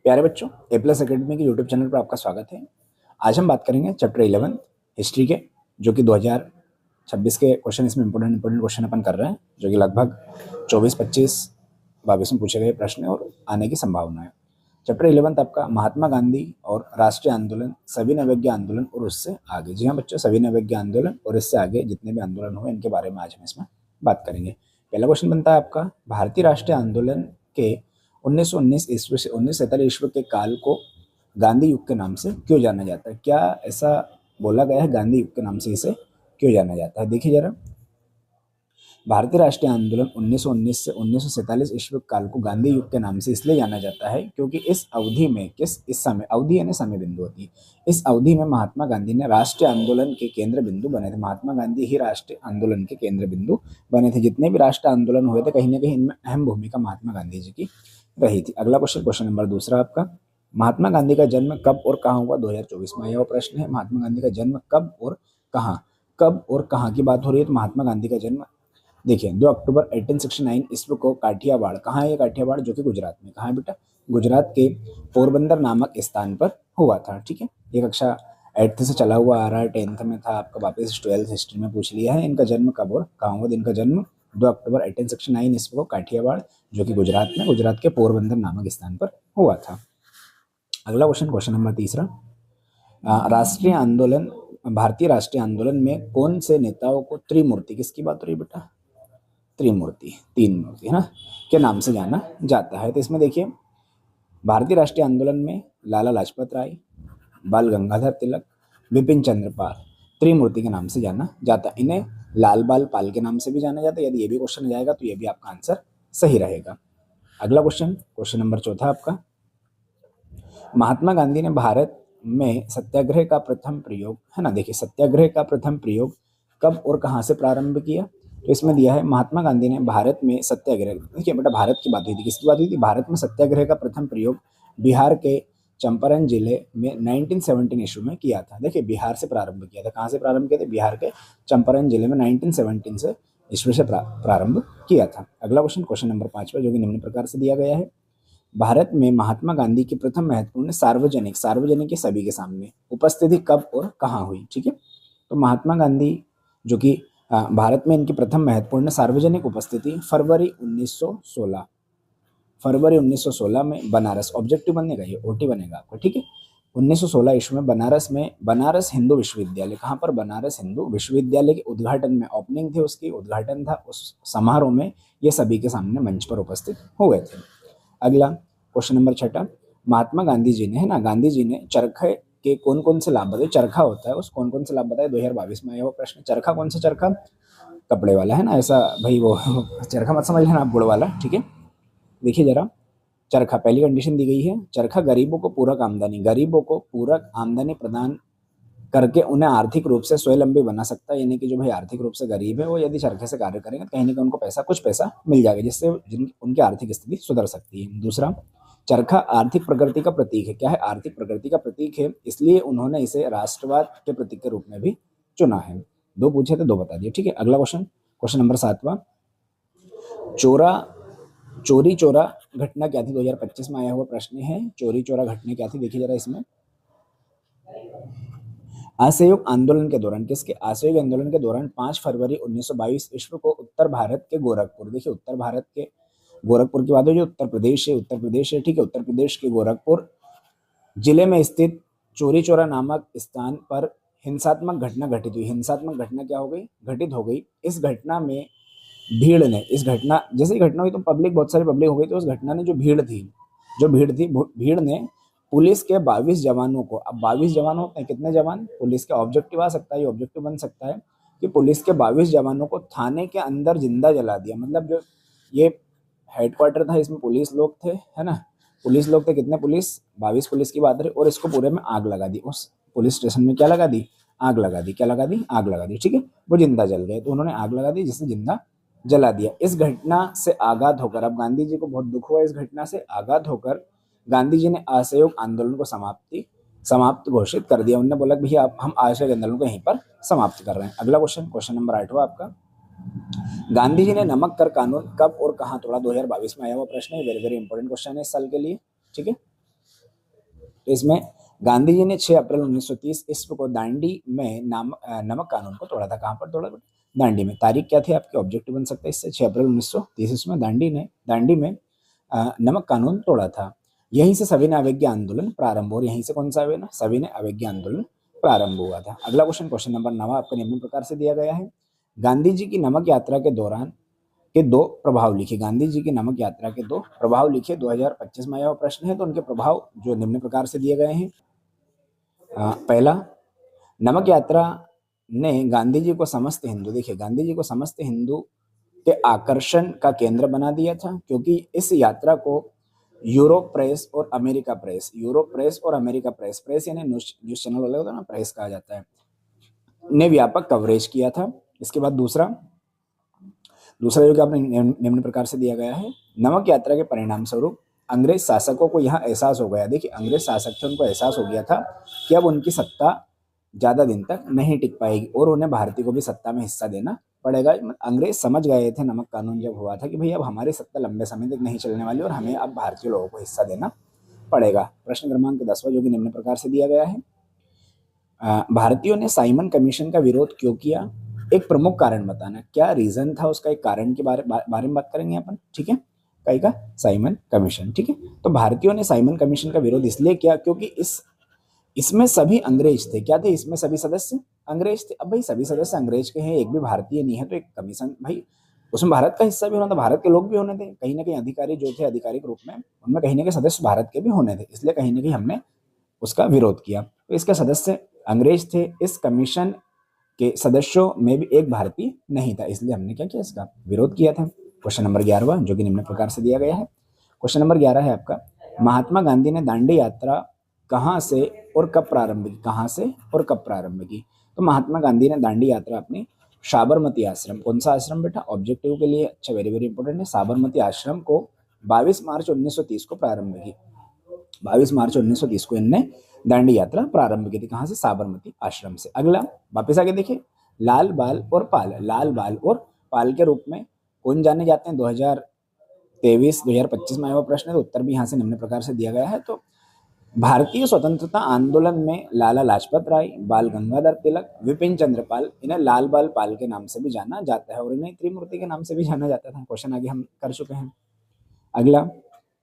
प्यारे बच्चों, ए plus academy के यूट्यूब चैनल पर आपका स्वागत है। आज हम बात करेंगे चैप्टर 11 हिस्ट्री के, जो कि 2026 के क्वेश्चन इसमें इंपॉर्टेंट क्वेश्चन अपन कर रहे हैं, जो कि लगभग 24, 25, 22 में पूछे गए प्रश्न और आने की संभावना है। चैप्टर 11 आपका महात्मा गांधी और राष्ट्रीय आंदोलन, सविनय अवज्ञा आंदोलन और उससे आगे। जी हाँ बच्चों, सविनय अवज्ञा आंदोलन और इससे आगे जितने भी आंदोलन हुए इनके बारे में आज हम इसमें बात करेंगे। पहला क्वेश्चन बनता है आपका, भारतीय राष्ट्रीय आंदोलन के 1919 ईस्वी से 1947 ईस्वी के काल को गांधी युग के नाम से क्यों जाना जाता है? क्या ऐसा बोला गया है गांधी युग के नाम से इसे क्यों जाना जाता है? देखिए जरा, भारतीय राष्ट्रीय आंदोलन 1919 से 1947 ईस्वी काल को गांधी युग के नाम से इसलिए जाना जाता है क्योंकि इस अवधि में इस समय, अवधि यानी समय बिंदु होती है, इस अवधि में महात्मा गांधी ने राष्ट्रीय आंदोलन के केंद्र बिंदु बने थे। महात्मा गांधी ही राष्ट्रीय आंदोलन के केंद्र बिंदु बने थे। जितने भी राष्ट्रीय आंदोलन हुए थे, कहीं ना कहीं इनमें अहम भूमिका महात्मा गांधी जी की रही थी। अगला क्वेश्चन, क्वेश्चन नंबर दूसरा आपका, महात्मा गांधी का जन्म कब और कहाँ हुआ? 2024 में यह प्रश्न है। महात्मा गांधी का जन्म कब और कहाँ, कब और कहाँ की बात हो रही है तो महात्मा गांधी का जन्म देखिए 2 अक्टूबर 1869 ईस्वी को काठियावाड़, कहाँ है ये काठियावाड़? जो कि गुजरात में। कहाँ है बेटा? गुजरात के पोरबंदर नामक स्थान पर हुआ था। ठीक है, ये कक्षा 8th से चला हुआ आ रहा है, 10th में था आपका, वापस 12th हिस्ट्री में पूछ लिया है। इनका जन्म कब और कहाँ हुआ? इनका जन्म 2 अक्टूबर 1869 ईस्वी को काठियावाड़, जो कि गुजरात में, गुजरात के पोरबंदर नामक स्थान पर हुआ था। अगला क्वेश्चन, क्वेश्चन नंबर तीसरा, राष्ट्रीय आंदोलन, भारतीय राष्ट्रीय आंदोलन में कौन से नेताओं को त्रिमूर्ति, किसकी बात हो रही है बेटा? त्रिमूर्ति, तीन मूर्ति है ना, के नाम से जाना जाता है। तो इसमें देखिए, भारतीय राष्ट्रीय आंदोलन में लाला लाजपत राय, बाल गंगाधर तिलक, विपिन चंद्र पाल त्रिमूर्ति के नाम से जाना जाता है। इन्हें लाल बाल पाल के नाम से भी जाना जाता है। यदि ये भी क्वेश्चन आ जाएगा तो ये भी आपका आंसर सही रहेगा। अगला क्वेश्चन, क्वेश्चन नंबर चौथा आपका, महात्मा गांधी ने भारत में सत्याग्रह का प्रथम प्रयोग, है ना, देखिए सत्याग्रह का प्रथम प्रयोग कब और कहां से प्रारंभ किया? तो इसमें दिया है, महात्मा गांधी ने भारत में सत्याग्रह, देखिए बेटा भारत की बात हुई थी, किसकी बात हुई थी? भारत में सत्याग्रह का प्रथम प्रयोग बिहार के चंपारण जिले में 1917 ईस्वी में किया था। देखिए बिहार से प्रारंभ किया था। कहाँ से प्रारंभ किया था? बिहार के चंपारण जिले में 1917 से ईस्वी से प्रारंभ किया था। अगला क्वेश्चन, क्वेश्चन नंबर 5 जो कि निम्न प्रकार से दिया गया है, भारत में महात्मा गांधी की प्रथम महत्वपूर्ण सार्वजनिक, सार्वजनिक के सभी के सामने उपस्थिति कब और कहाँ हुई? ठीक है, तो महात्मा गांधी जो कि भारत में इनकी प्रथम महत्वपूर्ण सार्वजनिक उपस्थिति फरवरी 1916, फरवरी 1916 में बनारस, ऑब्जेक्टिव बनेगा ये, ओटी बनेगा आपको। ठीक है, 1916 ईस्वी में बनारस में, बनारस हिंदू विश्वविद्यालय, कहाँ पर? बनारस हिंदू विश्वविद्यालय के उद्घाटन में, ओपनिंग थी उसकी, उद्घाटन था, उस समारोह में ये सभी के सामने मंच पर उपस्थित हुए थे। अगला क्वेश्चन नंबर 6, महात्मा गांधी जी ने, है ना, गांधी जी ने चरखे के कौन कौन से लाभ बताए? चरखा होता है, उस कौन कौन से लाभ बताए? 2022 में आया वो प्रश्न। चरखा कौन सा चरखा? कपड़े वाला, है ना, ऐसा भाई वो चरखा मत समझ लेना आप, गुड़ वाला। ठीक है, देखिए जरा, चरखा, पहली कंडीशन दी गई है, चरखा गरीबों को पूरक आमदनी, गरीबों को पूरक आमदनी प्रदान करके उन्हें आर्थिक रूप से स्वावलंबी बना सकता है। यानी कि जो भाई आर्थिक रूप से गरीब है वो यदि चरखे से कार्य करेंगे तो कहीं ना कहीं उनको पैसा, कुछ पैसा मिल जाएगा, जिससे उनकी आर्थिक स्थिति सुधर सकती है। दूसरा, चरखा आर्थिक प्रगति का प्रतीक है। क्या है? आर्थिक प्रगति का प्रतीक है, इसलिए उन्होंने इसे राष्ट्रवाद के प्रतीक के रूप में भी चुना है। 2 पूछे थे, 2 बता दिए। ठीक है, अगला क्वेश्चन, क्वेश्चन नंबर 7, चोरी चोरा घटना क्या थी? 2025 में आया हुआ प्रश्न है, चोरी चोरा घटना क्या थी? देखिए जरा, इसमें असहयोग आंदोलन के दौरान, किसके? असहयोग आंदोलन के दौरान 5 फरवरी 1922 ईस्वी को उत्तर भारत के गोरखपुर, देखिए उत्तर भारत के गोरखपुर की बात हो, जो उत्तर प्रदेश है, उत्तर प्रदेश है, ठीक है, उत्तर प्रदेश के गोरखपुर जिले में स्थित चोरी चोरा नामक स्थान पर हिंसात्मक घटना घटित हुई। हिंसात्मक घटना क्या हो गई? घटित हो गई। इस घटना में भीड़ ने, इस घटना, जैसे ही घटना हुई तो पब्लिक, बहुत सारी पब्लिक हो गई, तो उस घटना ने जो भीड़ थी, भीड़ ने पुलिस के 22 जवानों को, अब 22 जवान होते हैं, कितने जवान? पुलिस के, ऑब्जेक्टिव आ सकता है, ये ऑब्जेक्टिव बन सकता है कि पुलिस के 22 जवानों को थाने के अंदर जिंदा जला दिया। मतलब जो ये हेडक्वार्टर था, इसमें पुलिस लोग थे, है ना, पुलिस लोग थे, कितने? पुलिस, 22 पुलिस की बात रही, और इसको पूरे में आग लगा दी। उस पुलिस स्टेशन में क्या लगा दी? आग लगा दी। क्या लगा दी? आग लगा दी। ठीक है, वो जिंदा जल गए, तो उन्होंने आग लगा दी, जिससे जिंदा जला दिया। इस घटना से आघात होकर, अब गांधी जी को बहुत दुख हुआ, इस घटना से आघात होकर गांधी जी ने असहयोग आंदोलन को समाप्त घोषित कर दिया। उन्होंने बोला कि भैया हम असहयोग आंदोलन को यहीं पर समाप्त कर रहे हैं। अगला क्वेश्चन, क्वेश्चन नंबर 8 आपका, गांधी जी ने नमक कर कानून कब और कहां तोड़ा? 2022 में आया हुआ प्रश्न है, वेरी वेरी इंपॉर्टेंट क्वेश्चन है इस साल के लिए। ठीक है, तो इसमें गांधी जी ने 6 अप्रैल 1930 ईस्वी को दांडी में नमक कानून को तोड़ा था। कहाँ पर तोड़ा? दांडी में। तारीख क्या थी आपके? ऑब्जेक्टिव बन सकता है इससे। 6 अप्रैल 1930 ईस्वी में दांडी में नमक कानून तोड़ा था। यहीं से सविनय अवज्ञा आंदोलन प्रारंभ, और यहीं से कौन सा ना सविनय अवज्ञा आंदोलन प्रारंभ हुआ था। अगला क्वेश्चन नंबर 9 आपका निम्न प्रकार से दिया गया है। गांधी जी की नमक यात्रा के दौरान के 2 प्रभाव लिखिए। गांधी जी की नमक यात्रा के 2 प्रभाव लिखिए। 2025 में आया प्रश्न है, तो उनके प्रभाव जो निम्न प्रकार से दिए गए हैं। पहला, नमक यात्रा ने गांधी जी को समस्त हिंदू, देखिए गांधी जी को समस्त हिंदू के आकर्षण का केंद्र बना दिया था, क्योंकि इस यात्रा को यूरोप प्रेस और अमेरिका प्रेस, यूरोप प्रेस और अमेरिका प्रेस, प्रेस यानी न्यूज चैनल वाले होता है ना, प्रेस कहा जाता है, ने व्यापक कवरेज किया था। इसके बाद दूसरा जो कि आपने निम्न प्रकार से दिया गया है, नमक यात्रा के परिणाम स्वरूप अंग्रेज शासकों को यहाँ एहसास हो गया, देखिए अंग्रेज शासक थे, उनको एहसास हो गया था कि अब उनकी सत्ता ज्यादा दिन तक नहीं टिक पाएगी और उन्हें भारतीय को भी सत्ता में हिस्सा देना पड़ेगा। अंग्रेज समझ गए थे नमक कानून जब हुआ था कि भाई अब हमारी सत्ता लंबे समय तक नहीं चलने वाली और हमें अब भारतीय लोगों को हिस्सा देना पड़ेगा। प्रश्न क्रमांक 10वां जो कि निम्न प्रकार से दिया गया है, भारतीयों ने साइमन कमीशन का विरोध क्यों किया? एक प्रमुख कारण बताना, क्या रीजन था उसका, एक कारण के बारे में बात करेंगे अपन, ठीक है। कई का साइमन कमीशन, ठीक है। तो भारतीयों ने साइमन कमीशन का विरोध इसलिए किया क्योंकि इसमें सभी अंग्रेज थे। क्या थे? इसमें सभी सदस्य अंग्रेज थे। अब भाई सभी सदस्य अंग्रेज के हैं, एक भी भारतीय नहीं है, तो एक कमीशन भाई उसमें भारत का हिस्सा भी होना था, भारत के लोग भी होने थे, कहीं ना कहीं अधिकारी जो थे आधिकारिक रूप में उनमें कहीं ना कहीं सदस्य भारत के भी होने थे, इसलिए कहीं ना कहीं हमने उसका विरोध किया। तो इसके सदस्य अंग्रेज थे, इस कमीशन के सदस्यों में भी एक भारतीय नहीं था, इसलिए हमने क्या किया? इसका विरोध किया था। क्वेश्चन नंबर 11 जो कि निम्न प्रकार से दिया गया है। क्वेश्चन नंबर 11 है आपका, महात्मा गांधी ने दांडी यात्रा कहाँ से और कब प्रारंभ की? कहाँ से और कब प्रारंभ की? तो महात्मा गांधी ने दांडी यात्रा अपने साबरमती आश्रम, कौन सा आश्रम बेटा? ऑब्जेक्टिव के लिए अच्छा, वेरी वेरी इंपॉर्टेंट है, साबरमती आश्रम को 22 मार्च 1930 को प्रारंभ की। 22 मार्च 1930 को इनने दांडी यात्रा प्रारंभ की थी। कहाँ से? साबरमती आश्रम से। अगला वापस आगे देखिए, लाल बाल और पाल, लाल बाल और पाल के रूप में कौन जाने जाते हैं? 2023-2025 में आया हुआ प्रश्न है, तो उत्तर भी यहाँ से निम्न प्रकार से दिया गया है। तो भारतीय स्वतंत्रता आंदोलन में लाला लाजपत राय, बाल गंगाधर तिलक, विपिन चंद्र पाल, इन्हें लाल बाल पाल के नाम से भी जाना जाता है और इन्हें त्रिमूर्ति के नाम से भी जाना जाता था। क्वेश्चन आगे हम कर चुके हैं। अगला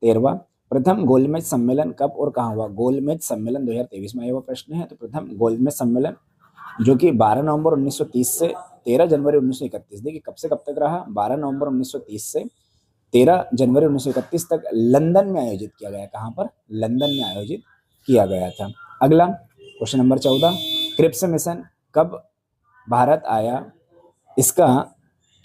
13वां, प्रथम गोलमेज सम्मेलन कब और कहाँ हुआ? गोलमेज सम्मेलन 2023 में आया हुआ प्रश्न है। तो प्रथम गोलमेज सम्मेलन जो कि 12 नवंबर 1930 से 13 जनवरी 1931, देखिए कब से कब तक रहा? 12 नवंबर 1930 से 13 जनवरी 1931 तक लंदन में आयोजित किया गया। कहाँ पर? लंदन में आयोजित किया गया था। अगला क्वेश्चन नंबर 14, क्रिप्स मिशन कब भारत आया? इसका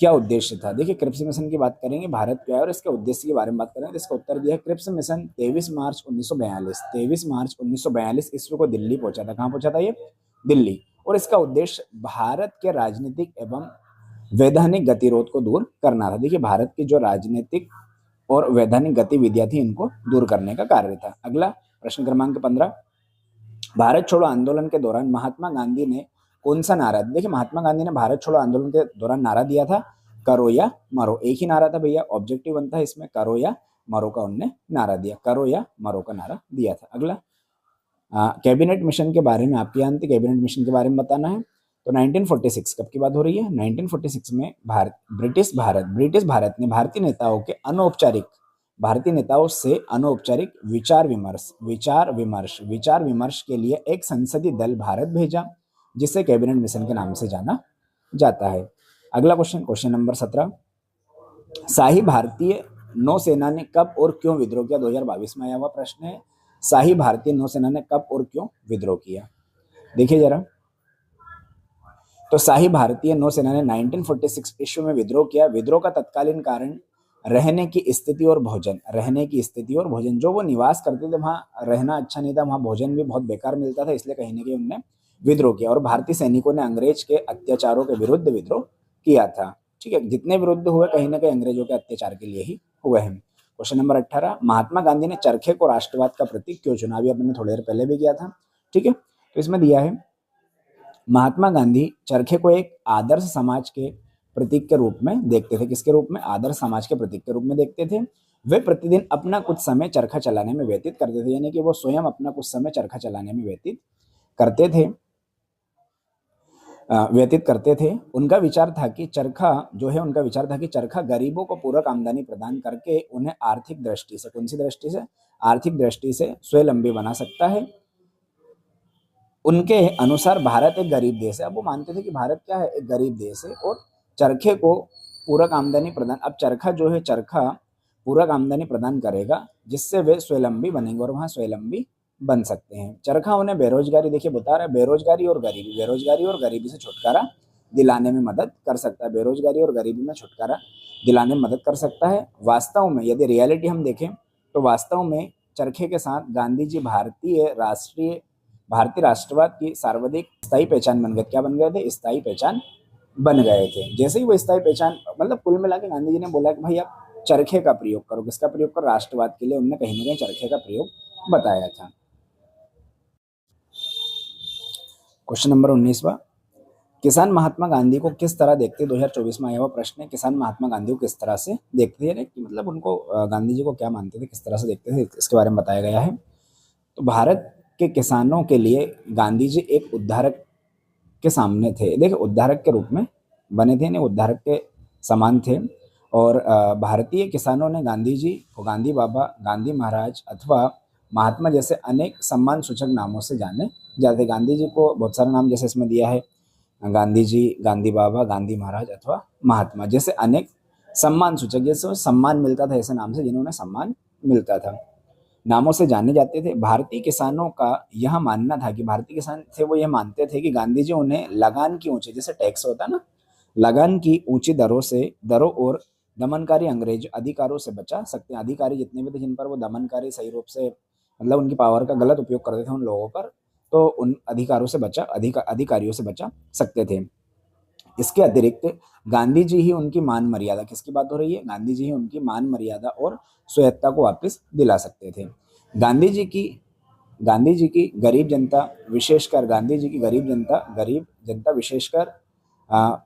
क्या उद्देश्य था? देखिए क्रिप्स मिशन की बात करेंगे, भारत क्या है और इसके उद्देश्य के बारे में बात करेंगे, तो इसका उत्तर दिया है क्रिप्स मिशन 23 मार्च 1942, 23 मार्च 1942 ईस्वी को दिल्ली पहुंचा था। कहाँ पहुंचा था ये? दिल्ली। और इसका उद्देश्य भारत के राजनीतिक एवं वैधानिक गतिरोध को दूर करना था। देखिए भारत की जो राजनीतिक और वैधानिक गतिविधियां थी इनको दूर करने का कार्य था। अगला प्रश्न क्रमांक 15, भारत छोड़ो आंदोलन के दौरान महात्मा गांधी ने कौन सा नारा? देखिए महात्मा गांधी ने भारत छोड़ो आंदोलन के दौरान नारा दिया था करो या मरो, एक ही नारा था भैया, ऑब्जेक्टिव बनता है इसमें, करो या मरो का उनने नारा दिया, करो या मरो का नारा दिया था। अगला कैबिनेट मिशन के बारे में आपकी अंत कैबिनेट मिशन के बारे में बताना है। तो 1946 कब की बात हो रही है? 1946 में ब्रिटिश भारत ने भारतीय नेताओं से अनौपचारिक विचार विमर्श के लिए एक संसदीय दल भारत भेजा, जिसे कैबिनेट मिशन के नाम से जाना जाता है। अगला क्वेश्चन नंबर 17, शाही भारतीय नौसेना ने कब और क्यों विद्रोह किया? 2022 में आया हुआ प्रश्न है, शाही भारतीय नौसेना ने कब और क्यों विद्रोह किया? देखिए जरा, तो शाही भारतीय नौसेना ने 1946 ईस्वी में विद्रोह किया। विद्रोह का तत्कालीन कारण रहने की स्थिति और भोजन, जो वो निवास करते थे वहां रहना अच्छा नहीं था, वहां भोजन भी बहुत बेकार मिलता था, इसलिए कहीं ना कहीं उन्होंने विद्रोह किया। और भारतीय सैनिकों ने अंग्रेज के अत्याचारों के विरुद्ध विद्रोह किया था। ठीक है, जितने विरुद्ध हुए कहीं ना कहीं अंग्रेजों के अत्याचार के लिए ही हुए हैं। क्वेश्चन नंबर 18, महात्मा गांधी ने चरखे को राष्ट्रवाद का प्रतीक क्यों चुना? अभी अपने थोड़ी देर पहले भी किया था। ठीक है, तो इसमें दिया है महात्मा गांधी चरखे को एक आदर्श समाज के प्रतीक के रूप में देखते थे। किसके रूप में? आदर्श समाज के प्रतीक के रूप में देखते थे। वे प्रतिदिन अपना कुछ समय चरखा चलाने में व्यतीत करते थे, यानी कि वो स्वयं अपना कुछ समय चरखा चलाने में करते थे व्यतीत करते थे। उनका विचार था कि चरखा गरीबों को पूरक आमदनी प्रदान करके उन्हें आर्थिक दृष्टि से, कौन सी दृष्टि से, आर्थिक दृष्टि से स्वावलंबी बना सकता है। उनके अनुसार भारत एक गरीब देश है। अब वो मानते थे कि भारत क्या है, एक गरीब देश है, और चरखे को पूरक आमदनी प्रदान, अब चरखा पूरक आमदनी प्रदान करेगा जिससे वे स्वावलंबी बनेंगे और वहां स्वावलंबी बन सकते हैं। चरखा उन्हें बेरोजगारी, देखिए बता रहा है, बेरोजगारी और गरीबी से छुटकारा दिलाने में मदद कर सकता है। बेरोजगारी और गरीबी में छुटकारा दिलाने में मदद कर सकता है। वास्तव में यदि रियलिटी हम देखें तो वास्तव में चरखे के साथ गांधी जी भारतीय राष्ट्रवाद की सर्वाधिक स्थायी पहचान बन गए। क्या बन गए थे, स्थायी पहचान बन गए थे। जैसे ही वो स्थायी पहचान, मतलब कुल मिला के गांधी जी ने बोला कि भाई आप चरखे का प्रयोग करो, किसका प्रयोग करो, राष्ट्रवाद के लिए उन्होंने कहीं ना कहीं चरखे का प्रयोग बताया था। क्वेश्चन नंबर 19वां, किसान महात्मा गांधी को किस तरह देखते, 2024 में आया हुआ प्रश्न है। किसान महात्मा गांधी को किस तरह से देखते हैं, कि मतलब उनको गांधी जी को क्या मानते थे, किस तरह से देखते थे, इसके बारे में बताया गया है। तो भारत के किसानों के लिए गांधी जी एक उद्धारक के सामने थे। देखिए उद्धारक के रूप में बने थे, उद्धारक के समान थे। और भारतीय किसानों ने गांधी जी को गांधी बाबा, गांधी महाराज अथवा महात्मा जैसे अनेक सम्मान सूचक नामों से जाने जाते। गांधी जी को बहुत सारे नाम जैसे इसमें दिया है, गांधी जी, गांधी बाबा, गांधी महाराज अथवा महात्मा जैसे अनेक सम्मान सूचक, जैसे सम्मान मिलता था ऐसे नाम से, जिन्होंने सम्मान मिलता था, नामों से जाने जाते थे। भारतीय किसानों का यह मानना था कि भारतीय किसान थे वो यह मानते थे कि गांधी जी उन्हें लगान की ऊंची, जैसे टैक्स होता ना, लगान की ऊंची दरों और दमनकारी अंग्रेज अधिकारों से बचा सकते हैं। अधिकारी जितने भी थे जिन पर वो दमनकारी सही रूप से, मतलब उनकी पावर का गलत उपयोग करते थे उन लोगों पर, तो उन अधिकारियों से बचा सकते थे। इसके अतिरिक्त गांधी जी ही उनकी मान मर्यादा, किसकी बात हो रही है, गांधी जी ही उनकी मान मर्यादा और स्वायत्ता को वापस दिला सकते थे। गांधी जी की गरीब जनता विशेषकर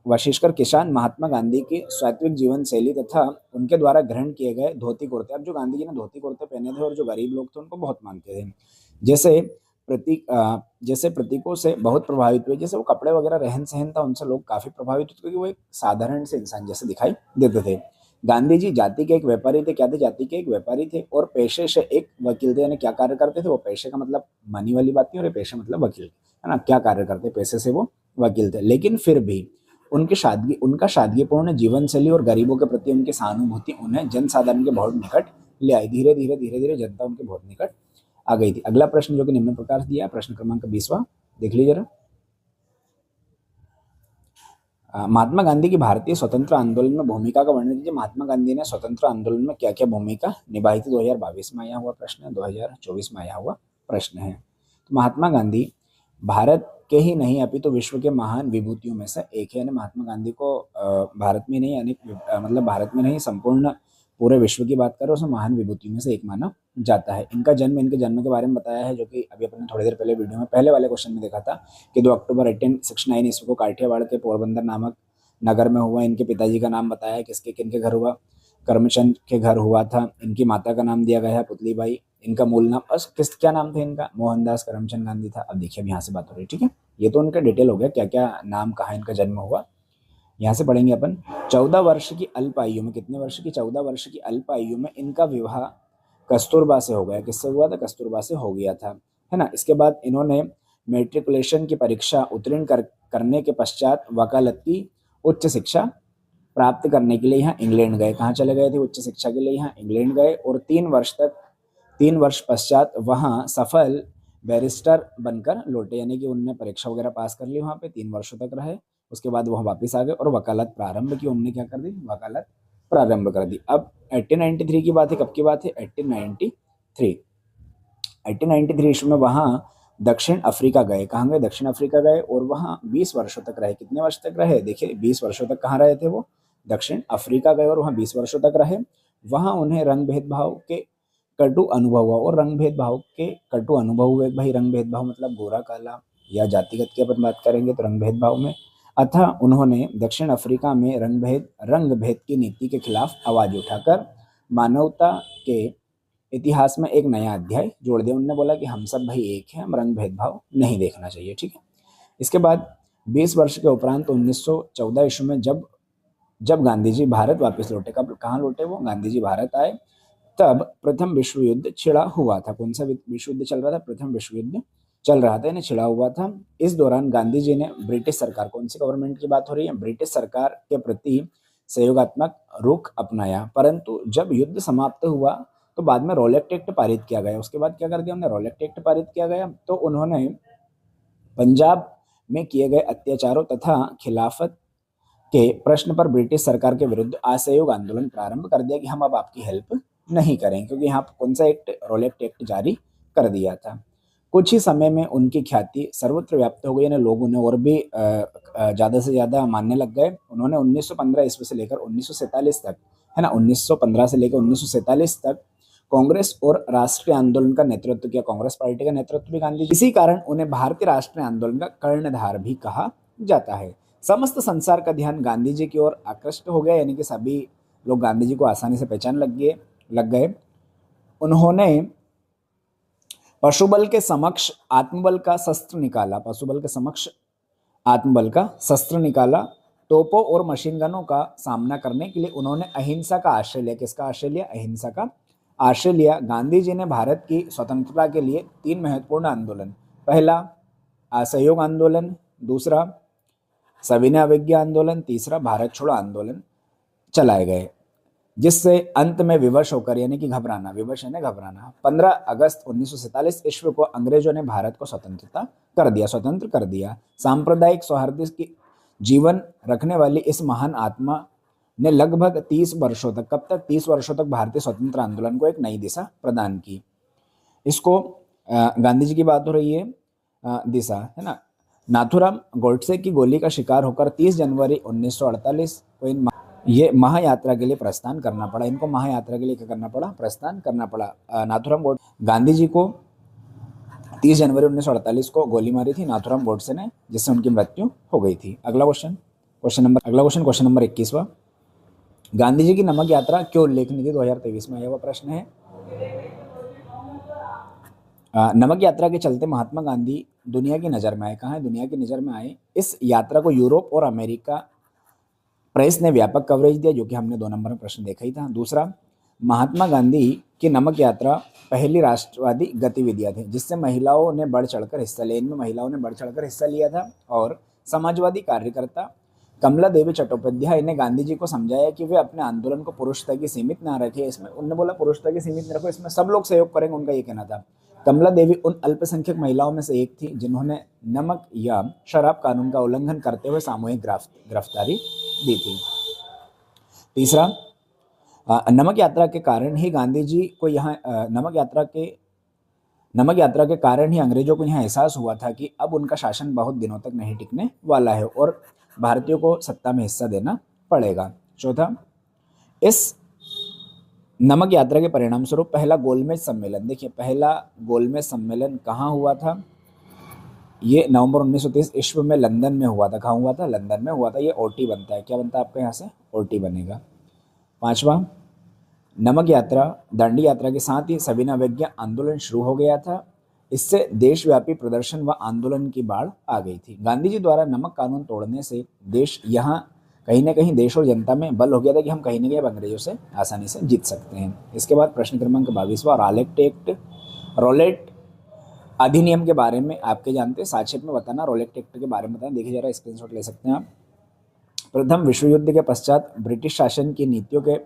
विशेषकर किसान महात्मा गांधी की सात्विक जीवन शैली तथा उनके द्वारा ग्रहण किए गए धोती कुर्ते, अब जो गांधी जी ने धोती कुर्ते पहने थे और जो गरीब लोग थे उनको बहुत मानते थे, जैसे प्रतीकों से बहुत प्रभावित हुए। जैसे वो कपड़े वगैरह, रहन सहन था, उनसे लोग काफी प्रभावित हुए क्योंकि वो एक साधारण से इंसान जैसे दिखाई देते थे। गांधी जी जाति के एक व्यापारी थे। क्या थे, जाति के एक व्यापारी थे और पेशे से एक वकील थे। यानी क्या कार्य करते थे वो, पेशे का मतलब मनी वाली बात नहीं, और पेशे मतलब वकील, है ना, क्या कार्य करते, पैसे से वो वकील थे। लेकिन फिर भी उनका सादगीपूर्ण जीवन शैली और गरीबों के प्रति उनकी सहानुभूति उन्हें जनसाधारण के बहुत निकट ले आई। धीरे धीरे जनता उनके बहुत निकट आ गई थी। अगला प्रश्न जो कि निम्न प्रकार से दिया, प्रश्न क्रमांक 20वां, देख लीजिए जरा। महात्मा गांधी की भारतीय स्वतंत्र आंदोलन में भूमिका का वर्णन कीजिए। महात्मा गांधी ने स्वतंत्र आंदोलन में क्या क्या भूमिका निभाई थी, 2022 में आया हुआ प्रश्न है, 2024 में आया हुआ प्रश्न है। तो महात्मा गांधी भारत के ही नहीं अपितु विश्व के महान विभूतियों में से एक है। महात्मा गांधी को भारत में नहीं, मतलब भारत में नहीं, संपूर्ण पूरे विश्व की बात करें उसमें महान विभूतियों में से एक माना जाता है। इनके जन्म के बारे में बताया है, जो कि अभी अपने थोड़ी देर पहले वीडियो में पहले वाले क्वेश्चन में देखा था कि 2 अक्टूबर 1869 ईस्वी को काठियावाड़ के पोरबंदर नामक नगर में हुआ। इनके पिताजी का नाम बताया, किनके घर हुआ, करमचंद के घर हुआ था। इनकी माता का नाम दिया गया है पुतलीबाई। इनका मूल नाम क्या नाम था इनका, मोहनदास करमचंद गांधी था। अब देखिए अब यहाँ से बात हो रही है, ठीक है, ये तो उनका डिटेल हो गया, क्या क्या नाम, कहाँ इनका जन्म हुआ। यहाँ से पढ़ेंगे अपन। 14 वर्ष की अल्प आयु में, कितने वर्ष की, 14 वर्ष की अल्प आयु में इनका विवाह कस्तूरबा से हो गया। किससे हुआ था, कस्तूरबा से हो गया था, है ना। इसके बाद इन्होंने मेट्रिकुलेशन की परीक्षा उत्तीर्ण करने के पश्चात वकालत की उच्च शिक्षा प्राप्त करने के लिए यहाँ इंग्लैंड गए। कहाँ चले गए थे, उच्च शिक्षा के लिए यहाँ इंग्लैंड गए, और 3 वर्ष पश्चात वहाँ सफल बैरिस्टर बनकर लौटे। यानी कि उन्होंने परीक्षा वगैरह पास कर ली, वहाँ पे 3 वर्षों तक रहे, उसके बाद वह वापस आ गए और वकालत प्रारंभ की। उन्होंने क्या कर दी, वकालत प्रारंभ कर दी। अब 1893 की बात है, कब की बात है, 1893 ईस्वी में वहाँ दक्षिण अफ्रीका गए। कहाँ गए, दक्षिण अफ्रीका गए, और वहाँ 20 वर्षों तक रहे। कितने वर्ष तक रहे, देखिए 20 वर्षों तक कहाँ रहे थे वो, दक्षिण अफ्रीका गए और वहाँ 20 वर्षों तक रहे। वहाँ उन्हें रंग भेदभाव के कटु अनुभव हुआ, और रंग भेदभाव के कटु अनुभव हुए। भाई रंग भेदभाव मतलब गोरा काला या जातिगत की अपन बात करेंगे तो रंग भेदभाव में, अतः उन्होंने दक्षिण अफ्रीका में रंग भेद की नीति के खिलाफ आवाज उठाकर मानवता के इतिहास में एक नया अध्याय जोड़ दिया। उन्होंने बोला कि हम सब भाई एक हैं, हम रंग भेदभाव नहीं देखना चाहिए, ठीक है। इसके बाद 20 वर्ष के उपरांत 1914 ईस्वी में जब जब गांधी जी भारत वापस लौटे, कब कहाँ लौटे वो, गांधी जी भारत आए, तब प्रथम विश्व युद्ध छिड़ा हुआ था। कौन सा विश्व युद्ध चल रहा था? प्रथम विश्व युद्ध चल रहा था, इन्हें छिड़ा हुआ था। इस दौरान गांधी जी ने ब्रिटिश सरकार, कौन सी गवर्नमेंट की बात हो रही है, ब्रिटिश सरकार के प्रति सहयोगात्मक रुख अपनाया। परंतु जब युद्ध समाप्त हुआ तो बाद में रॉलेट एक्ट पारित किया गया। उसके बाद क्या कर दिया हमने, रॉलेट एक्ट पारित किया गया। तो उन्होंने पंजाब में किए गए अत्याचारों तथा खिलाफत के प्रश्न पर ब्रिटिश सरकार के विरुद्ध असहयोग आंदोलन प्रारंभ कर दिया कि हम अब आपकी हेल्प नहीं करें, क्योंकि यहाँ कौन सा एक्ट, रॉलेट एक्ट जारी कर दिया था। कुछ ही समय में उनकी ख्याति सर्वत्र व्याप्त हो गई, यानी लोग उन्हें और भी ज़्यादा से ज़्यादा मानने लग गए। उन्होंने 1915 ईस्वी से लेकर 1947 तक, है ना, 1915 से लेकर 1947 तक कांग्रेस और राष्ट्रीय आंदोलन का नेतृत्व किया। कांग्रेस पार्टी का नेतृत्व भी गांधी जी। इसी कारण उन्हें भारतीय राष्ट्रीय आंदोलन का कर्णधार भी कहा जाता है। समस्त संसार का ध्यान गांधी जी की ओर आकृष्ट हो गया, यानी कि सभी लोग गांधी जी को आसानी से पहचान लग गए। उन्होंने पशुबल के समक्ष आत्मबल का शस्त्र निकाला, पशुबल के समक्ष आत्मबल का शस्त्र निकाला। तोपों और मशीन गनों का सामना करने के लिए उन्होंने अहिंसा का आश्रय लिया। किसका आश्रय लिया? अहिंसा का आश्रय लिया। गांधी जी ने भारत की स्वतंत्रता के लिए 3 महत्वपूर्ण आंदोलन, पहला असहयोग आंदोलन, दूसरा सविनय अवज्ञा आंदोलन, तीसरा भारत छोड़ो आंदोलन चलाए गए, जिससे अंत में विवश होकर, यानी कि घबराना, विवश यानी घबराना, 15 अगस्त 1947 ईस्वी को अंग्रेजों ने भारत को स्वतंत्र कर दिया। सांप्रदायिक सौहार्द की जीवन रखने वाली इस महान आत्मा ने लगभग 30 वर्षों तक, कब तक? 30 वर्षों तक भारतीय स्वतंत्र आंदोलन को एक नई दिशा प्रदान की। इसको गांधी जी की बात हो रही है, दिशा, है ना। नाथूराम गोडसे की गोली का शिकार होकर 30 जनवरी 1948 को ये महायात्रा के लिए प्रस्थान करना पड़ा। इनको महायात्रा के लिए क्या करना पड़ा? प्रस्थान करना पड़ा। नाथूराम गोडसे, गांधी जी को 30 जनवरी 1948 को गोली मारी थी नाथूराम गोडसे ने, जिससे उनकी मृत्यु हो गई थी। अगला question question number 21वां, Gandhi ji की नमक यात्रा क्यों उल्लेखनीय थी? 2023 में आया हुआ प्रश्न है। नमक यात्रा के चलते महात्मा गांधी दुनिया की नज़र में आए। कहाँ है? दुनिया की नज़र में आए। इस यात्रा को यूरोप और अमेरिका प्रेस ने व्यापक कवरेज दिया, जो कि हमने 2 नंबर में प्रश्न देखा ही था। दूसरा, महात्मा गांधी की नमक यात्रा पहली राष्ट्रवादी गतिविधियां थी, जिससे महिलाओं ने बढ़ चढ़कर हिस्सा लिया। इनमें महिलाओं ने बढ़ चढ़कर हिस्सा लिया था। और समाजवादी कार्यकर्ता कमला देवी चट्टोपाध्याय ने गांधी जी को समझाया कि वे अपने आंदोलन को पुरुष तक ही सीमित ना रखें। इसमें उन्होंने बोला पुरुष तक ही सीमित न रखो, इसमें सब लोग सहयोग करेंगे, उनका ये कहना था। कमला देवी उन अल्पसंख्यक महिलाओं में से एक थी जिन्होंने नमक या शराब कानून का उल्लंघन करते हुए सामूहिक गिरफ्तारी दी थी। तीसरा, नमक यात्रा के कारण ही गांधी जी को यहाँ नमक यात्रा के कारण ही अंग्रेजों को यहाँ एहसास हुआ था कि अब उनका शासन बहुत दिनों तक नहीं टिकने वाला है और भारतीयों को सत्ता में हिस्सा देना पड़ेगा। चौथा, इस नमक यात्रा के परिणाम स्वरूप पहला गोलमेज सम्मेलन, देखिए पहला गोलमेज सम्मेलन कहाँ हुआ था? ये नवंबर 1930 ईस्वी में लंदन में हुआ था। कहाँ हुआ था? लंदन में हुआ था। ये ओटी बनता है, क्या बनता है आपका यहाँ से? ओटी बनेगा। पांचवा, नमक यात्रा, दांडी यात्रा के साथ ही सविनय अवज्ञा आंदोलन शुरू हो गया था। इससे देशव्यापी प्रदर्शन व आंदोलन की बाढ़ आ गई थी। गांधी जी द्वारा नमक कानून तोड़ने से देश यहाँ कहीं ना कहीं देश और जनता में बल हो गया था कि हम कहीं ना कहीं अब अंग्रेजों से आसानी से जीत सकते हैं। इसके बाद प्रश्न क्रमांक 22वां, रॉलेट अधिनियम के बारे में आपके जानते हैं, संक्षेप में बताना। रॉलेट एक्ट के बारे में बताएं, देखिए जरा, स्क्रीनशॉट ले सकते हैं आप। प्रथम विश्व युद्ध के पश्चात ब्रिटिश शासन की नीतियों के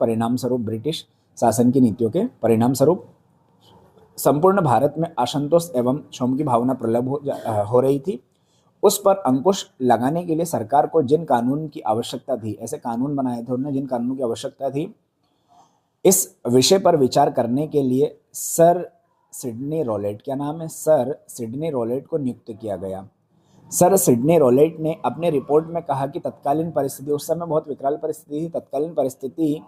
परिणाम स्वरूप संपूर्ण भारत में असंतोष एवं क्षोभ की भावना प्रबल हो रही थी। उस पर अंकुश लगाने के लिए सरकार को जिन कानून की आवश्यकता थी, ऐसे कानून बनाए थे उन्होंने जिन कानूनों की आवश्यकता थी, इस विषय पर विचार करने के लिए सर सिडनी रॉलेट, क्या नाम है? सर सिडनी रॉलेट को नियुक्त किया गया। सर सिडनी रॉलेट ने अपने रिपोर्ट में कहा कि तत्कालीन परिस्थिति, उस समय बहुत विकराल परिस्थिति थी, तत्कालीन परिस्थिति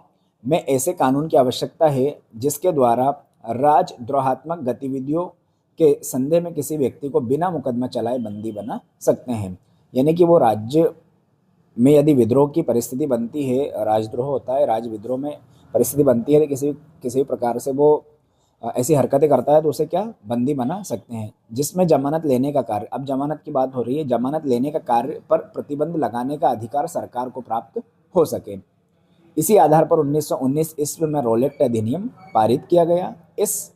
में ऐसे कानून की आवश्यकता है जिसके द्वारा राजद्रोहात्मक गतिविधियों के संदेह में किसी व्यक्ति को बिना मुकदमा चलाए बंदी बना सकते हैं। यानी कि वो राज्य में यदि विद्रोह की परिस्थिति बनती है, राजद्रोह होता है, राज विद्रोह में परिस्थिति बनती है कि किसी किसी भी प्रकार से वो ऐसी हरकतें करता है तो उसे क्या बंदी बना सकते हैं, जिसमें जमानत लेने का कार्य, अब जमानत की बात हो रही है, जमानत लेने का कार्य पर प्रतिबंध लगाने का अधिकार सरकार को प्राप्त हो सके। इसी आधार पर 1919 ईस्वी में रोलेक्ट अधिनियम पारित किया गया। इस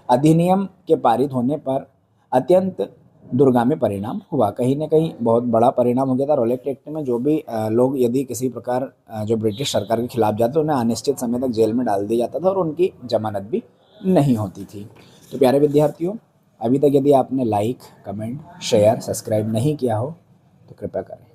अधिनियम के पारित होने पर अत्यंत दूरगामी परिणाम हुआ, कहीं ना कहीं बहुत बड़ा परिणाम हो गया था। रोलेक्ट एक्ट में जो भी लोग यदि किसी प्रकार जो ब्रिटिश सरकार के खिलाफ जाते तो उन्हें अनिश्चित समय तक जेल में डाल दिया जाता था और उनकी जमानत भी नहीं होती थी। तो प्यारे विद्यार्थियों, अभी तक यदि आपने लाइक, कमेंट, शेयर, सब्सक्राइब नहीं किया हो तो कृपया करें।